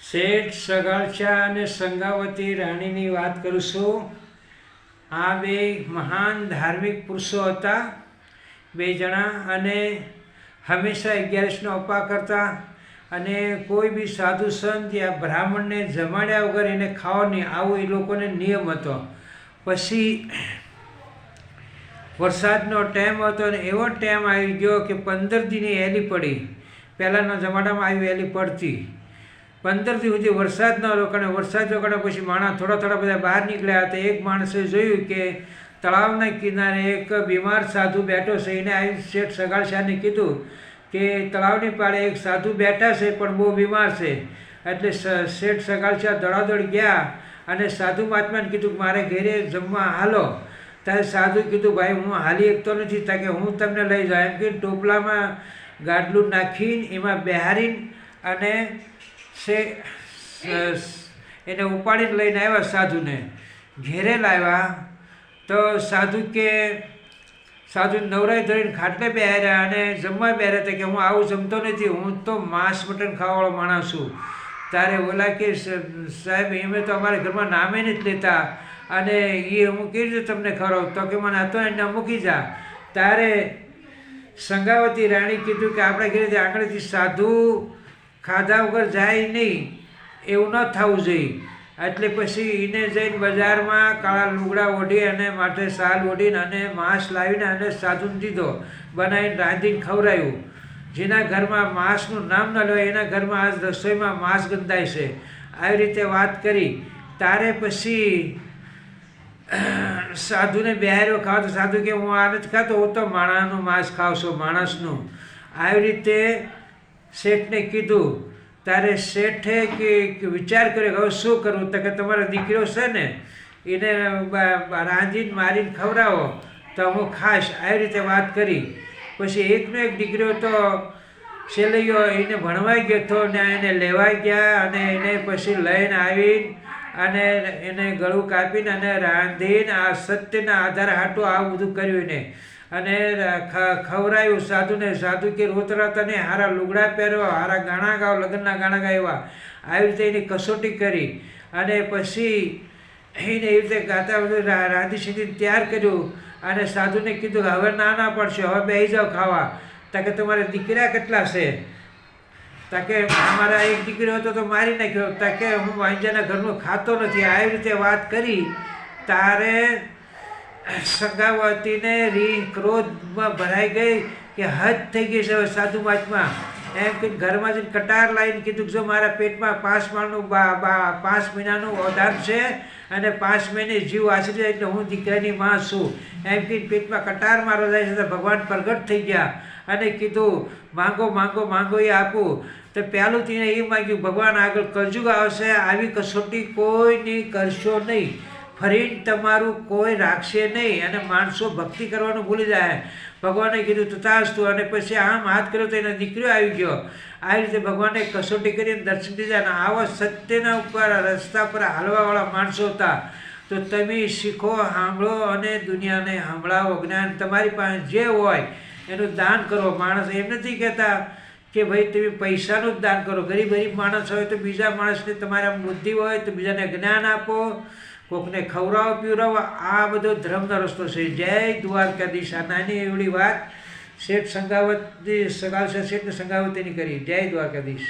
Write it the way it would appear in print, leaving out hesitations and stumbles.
શેઠ સગાળશા અને સંગાવતી રાણીની વાત કરું છું. આ બે મહાન ધાર્મિક પુરુષો હતા, બે જણા, અને હંમેશા 11નો અપા કરતા. અને કોઈ બી સાધુ સંત યા બ્રાહ્મણને જમાડ્યા વગર એને ખાવા નહીં, આવો એ લોકોને નિયમ હતો. પછી વરસાદનો ટાઈમ હતો અને એવો ટાઈમ આવી ગયો કે 15 દીની એલી પડી. પહેલાંના જમાનામાં આવી એલી પડતી. 15 દી સુધી વરસાદ ન રોકાણે. વરસાદ રોકાણે પછી માણસ થોડા બધા બહાર નીકળ્યા હતા. એક માણસે જોયું કે તળાવના કિનારે એક બીમાર સાધુ બેઠો છે. એને આવી શેઠ સગાળશાને કીધું કે તળાવની પાળે એક સાધુ બેઠા છે પણ બહુ બીમાર છે. એટલે શેઠ સગાળશા દોડાદોડ ગયા અને સાધુ મહાત્માને કીધું કે મારે ઘરે જમવા હાલો. ત્યારે સાધુ કીધું ભાઈ હું હાલી શકતો નથી, તાકે હું તમને લઈ જાઉં. એમ કે ટોપલામાં ગાડલું નાખીને એમાં બેહારીને અને એને ઉપાડીને લઈને આવ્યા. સાધુને ઘેરે લાવ્યા તો સાધુ નવરાઈ ધરીને ખાટલે બેહાર્યા અને જમવા બેહાર્યા હતા કે હું આવું જમતો નથી, હું તો માંસ મટન ખાવાવાળો માણસ છું. ત્યારે બોલા કે સાહેબ એમે તો અમારા ઘરમાં નામે નથી લેતા અને એ હું કેવી રીતે તમને ખવડાવું? તો કે મને હતો એને મૂકી જા. ત્યારે સંગાવતી રાણી કીધું કે આપણે ઘરેથી આંગળીથી સાધુ ખાધા વગર જાય નહીં, એવું ન થવું જોઈએ. એટલે પછી એને જઈને બજારમાં કાળા લુગડા ઓઢી અને માથે શાલ ઓઢીને અને માંસ લાવીને અને સાધુને દીધો, બનાવીને રાંધીને ખવડાવ્યું. જેના ઘરમાં માંસનું નામ ન લેવાય એના ઘરમાં આજ રસોઈમાં માંસ ગંધાય છે. આવી રીતે વાત કરી. તારે પછી સાધુને બેહાર્યો ખાવા. તો સાધુ કે હું આ નથી ખાતો, હું તો માણસનું માંસ ખાઉં છું, માણસનું. આવી રીતે શેઠને કીધું. ત્યારે શેઠે કે વિચાર કર્યો હવે શું કરવું? તો કે તમારો દીકરો છે ને એને રાંધીને મારીને ખવડાવો તો હું ખાઈશ. આવી રીતે વાત કરી. પછી એકનો એક દીકરો તો છેલ્લો એને ભણવાઈ ગયો હતો ને એને લેવાઈ ગયા અને એને પછી લઈને આવીને અને એને ગળું કાપીને અને રાંધીને આ સત્યના આધાર હાટું આવું બધું કર્યું એને અને ખવડાવ્યું સાધુને. સાધુ કે રોતરા તને હારા લુગડા પહેરો, હારા ગાણા ગાઓ, લગ્નના ગાણા ગાવ્યા. આવી રીતે એની કસોટી કરી અને પછી એને એવી રીતે ગાતા બધું રાંધી સીધીને તૈયાર કર્યું. અને સાધુને કીધું હવે ના પડશે, હવે બેસી જાઓ ખાવા. તાકે તમારે દીકરા કેટલા છે? તાકે અમારા એક દીકરો હતો તો મારી નાખ્યો. તાકે હું વાંજાના ઘરનું ખાતો નથી. આવી રીતે વાત કરી. તારે સંગાવતીને ક્રોધમાં ભરાઈ ગઈ કે હદ થઈ ગઈ છે હવે સાધુ મહાત્મા. એમ કે ઘરમાં જઈને કટાર લાવીને કીધું કે જો મારા પેટમાં 5 મહિનાનું ઓધાર છે અને 5 મહિને જીવ આશરી જાય એટલે હું દીકરાની માં છું. એમ કે પેટમાં કટાર મારો જાય છે. તો ભગવાન પ્રગટ થઈ ગયા અને કીધું માંગો માંગો માંગો એ આપું. તો પહેલું તેને એ માગ્યું ભગવાન આગળ કળજુગ આવશે, આવી કસોટી કોઈની કરશો નહીં, ફરીને તમારું કોઈ રાખશે નહીં અને માણસો ભક્તિ કરવાનું ભૂલી જાય. ભગવાને કીધું તથાસ્તુ. અને પછી આમ હાથ કર્યો તો એનો દીકરો આવી ગયો. આવી રીતે ભગવાને કસોટી કરીને દર્શન દીધા. અને આવા સત્યના ઉપર રસ્તા પર હાલવાવાળા માણસો હતા. તો તમે શીખો, સાંભળો અને દુનિયાને સંભળાવો. જ્ઞાન તમારી પાસે જે હોય એનું દાન કરો. માણસ એમ નથી કહેતા કે ભાઈ તમે પૈસાનું જ દાન કરો. ગરીબ માણસ હોય તો બીજા માણસને તમારા બુદ્ધિ હોય તો બીજાને જ્ઞાન આપો, કોકને ખવડાવો પીવડાવો. આ બધો ધર્મનો રસ્તો છે. જય દ્વારકાધીશ. આ નાની એવડી વાત શેઠ સગાળશા શેઠને સંગાવતીની કરી. જય દ્વારકાધીશ.